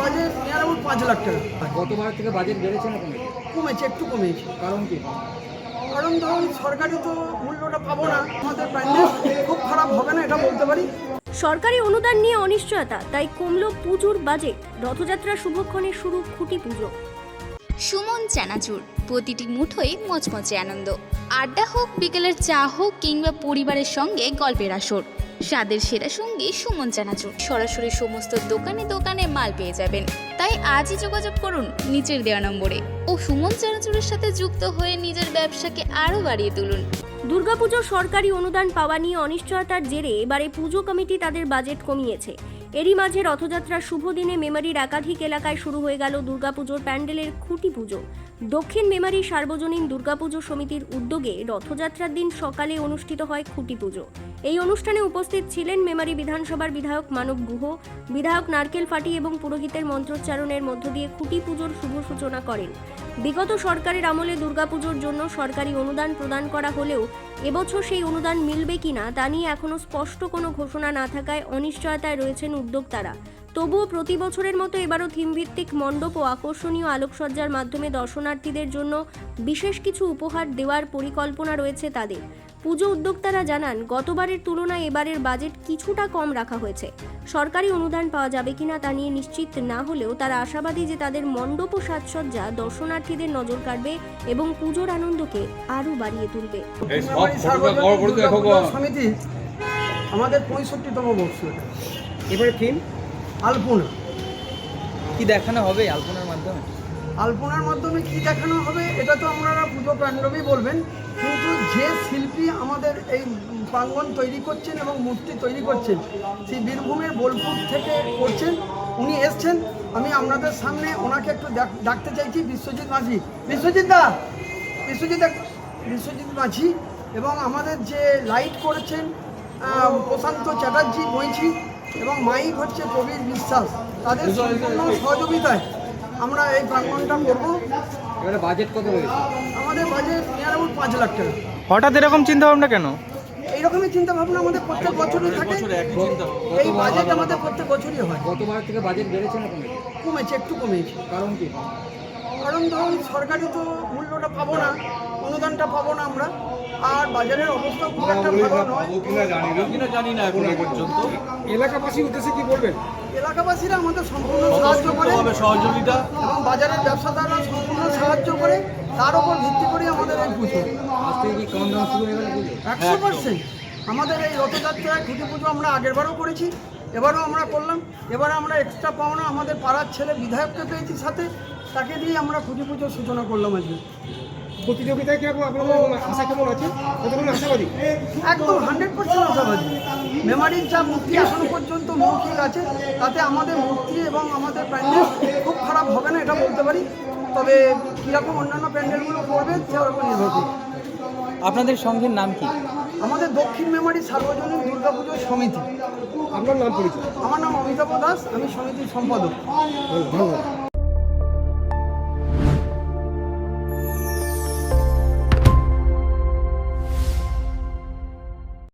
Budget near about 5 lakh টাকা। গতবার থেকে বাজেট বেড়েছে না কমেছে? কমেছে, একটু কমেছে। কারণ কি? কারণ ধরুন সরকারি তো মূল্যটা পাবো না, আমাদের প্যান্ডেল খুব খারাপ হবে না এটা বলতে পারি। সরকারি অনুদান নিয়ে অনিশ্চয়তা, তাই কমলো পুজোর বাজেট। রথযাত্রা শুভক্ষণে শুরু খুঁটি পুজো। সুমন চানাচুর, প্রতিটি মুঠোয় মচমচে আনন্দ। আড্ডা হোক, বিকেলের চা হোক, কিংবা পরিবারের সঙ্গে গল্পের আসর, স্বাদের সেরা সঙ্গী সুমন চানাচুর। সরাসরি সমস্ত দোকানে দোকানে মাল পেয়ে যাবেন। তাই আজই যোগাযোগ করুন নিচের দেওয়া নম্বরে ও সুমন চানাচুরের সাথে যুক্ত হয়ে নিজের ব্যবসাকে আরও বাড়িয়ে তুলুন। দুর্গাপুজো সরকারি অনুদান পাওয়া নিয়ে অনিশ্চয়তার জেরে এবারে পুজো কমিটি তাদের বাজেট কমিয়েছে। এরই মাঝে রথযাত্রার শুভ দিনে মেমারির একাধিক এলাকায় শুরু হয়ে গেল দুর্গাপুজোর প্যান্ডেলের খুঁটি পুজো। দক্ষিণ মেমারি সার্বজনীন দুর্গাপুজো সমিতির উদ্যোগে রথযাত্রার দিন সকালে অনুষ্ঠিত হয় খুঁটি পুজো। এই অনুষ্ঠানে উপস্থিত ছিলেন মেমারি বিধানসভার বিধায়ক মানব গুহ, বিধায়ক নারকেল ফাটি এবং পুরোহিতের মন্ত্রোচ্চারণের মধ্য দিয়ে খুঁটি পুজোর শুভ সূচনা করেন। বিগত সরকারের আমলে দুর্গাপুজোর জন্য সরকারি অনুদান প্রদান করা হলেও এবছর সেই অনুদান মিলবে কিনা তা নিয়ে এখনও স্পষ্ট কোনো ঘোষণা না থাকায় অনিশ্চয়তায় রয়েছেন উদ্যোক্তারা। তবুও প্রতি বছরের মতো এবারও থিমভিত্তিক মণ্ডপ ও আকর্ষণীয় আলোকসজ্জার মাধ্যমে দর্শনার্থীদের জন্য বিশেষ কিছু উপহার দেওয়ার পরিকল্পনা রয়েছে তাদের। পুজো উদ্যোক্তারা জানান, গতবারের তুলনায় এবারের বাজেট কিছুটা কম রাখা হয়েছে। সরকারি অনুদান পাওয়া যাবে কিনা তা নিয়ে নিশ্চিত না হলেও তারা আশাবাদী যে তাদের মণ্ডপ ও সাজসজ্জা দর্শনার্থীদের নজর কাড়বে এবং পুজোর আনন্দকে আরও বাড়িয়ে তুলবে। সমিতি আমাদের 65তম বর্ষ। এবারে থিম আলপনা। কি দেখানো হবে আলপনার মাধ্যমে? আলপনার মাধ্যমে কি দেখানো হবে এটা তো আপনারা পুজো প্যান্ডেলেই বলবেন, কিন্তু যে শিল্পী আমাদের এই প্রাঙ্গণ তৈরি করছেন এবং মূর্তি তৈরি করছেন সেই বীরভূমের বোলপুর থেকে করছেন, উনি এসছেন। আমি আপনাদের সামনে ওনাকে একটু ডাকতে চাইছি, বিশ্বজিৎ মাঝি। বিশ্বজিৎ মাঝি এবং আমাদের যে লাইট করেছেন প্রশান্ত চ্যাটার্জি বইছি এবং মাইক হচ্ছে কবির বিশ্বাস। তাদের সম্পূর্ণ সহযোগিতায় আমরা এই প্রাঙ্গণটা করবো। এবারে বাজেট কত রয়েছে? আমাদের বাজেট নিয়ার অ্যাবাউট 5 লাখ টাকা। হঠাৎ এরকম চিন্তা ভাবনা কেন? এইরকমই চিন্তা ভাবনা আমাদের প্রত্যেক বছরই থাকে। এই বাজেট আমাদের প্রত্যেক বছরই হয়। গতবার থেকে বাজেট বেড়েছে না কমেছে? কমেছে, একটু কমেছে। কারণ কি? কারণ ধরুন সরকারি তো মূল্যটা পাবো না, অনুদানটা পাবো না আমরা, আর বাজারের অবস্থা খুব একটা ভালো নয়। জানি না এখন পর্যন্ত। এলাকাবাসীর উদ্দেশ্যে কি বলবেন? এলাকাবাসীরা আমাদের সম্পূর্ণ সাহায্য করে, সহযোগিতা এবং বাজারের ব্যবসাদাররা সম্পূর্ণ সাহায্য করে, তার উপর ভিত্তি করে আমাদের এই পুজো। আজ থেকে কি কম দাম শুরু হয়ে গেল পুজো? 100%। আমাদের এই রথযাত্রায় খুঁটি পুজো আমরা আগেরবারও করেছি, এবারও আমরা করলাম। এবারে আমরা এক্সট্রা পাওনা আমাদের পাড়ার ছেলে বিধায়ককে পেয়েছি সাথে, তাকে দিয়ে আমরা খুঁটি পুজোর সূচনা করলাম আজকে। প্রতিযোগিতায় কি আপনাদের আশা কেমন আছে? কতক্ষণ আশাবাদী? একদম 100% আশাবাদী। মেমারির যা মূর্তি এখনো পর্যন্ত মৌখিক আছে, তাতে আমাদের মূর্তি এবং আমাদের প্যান্ডেল খুব খারাপ হবে না এটা বলতে পারি। তবে কীরকম অন্যান্য প্যান্ডেলগুলো করবে সেটার উপর নির্ভর করবে। আপনাদের সংঘের নাম কি? আমাদের দক্ষিণ মেমারি সার্বজনীন দুর্গাপুজো সমিতি। আপনার নাম পরিচয়? আমার নাম অমিতাভ দাস, আমি সমিতির সম্পাদক। ধন্যবাদ।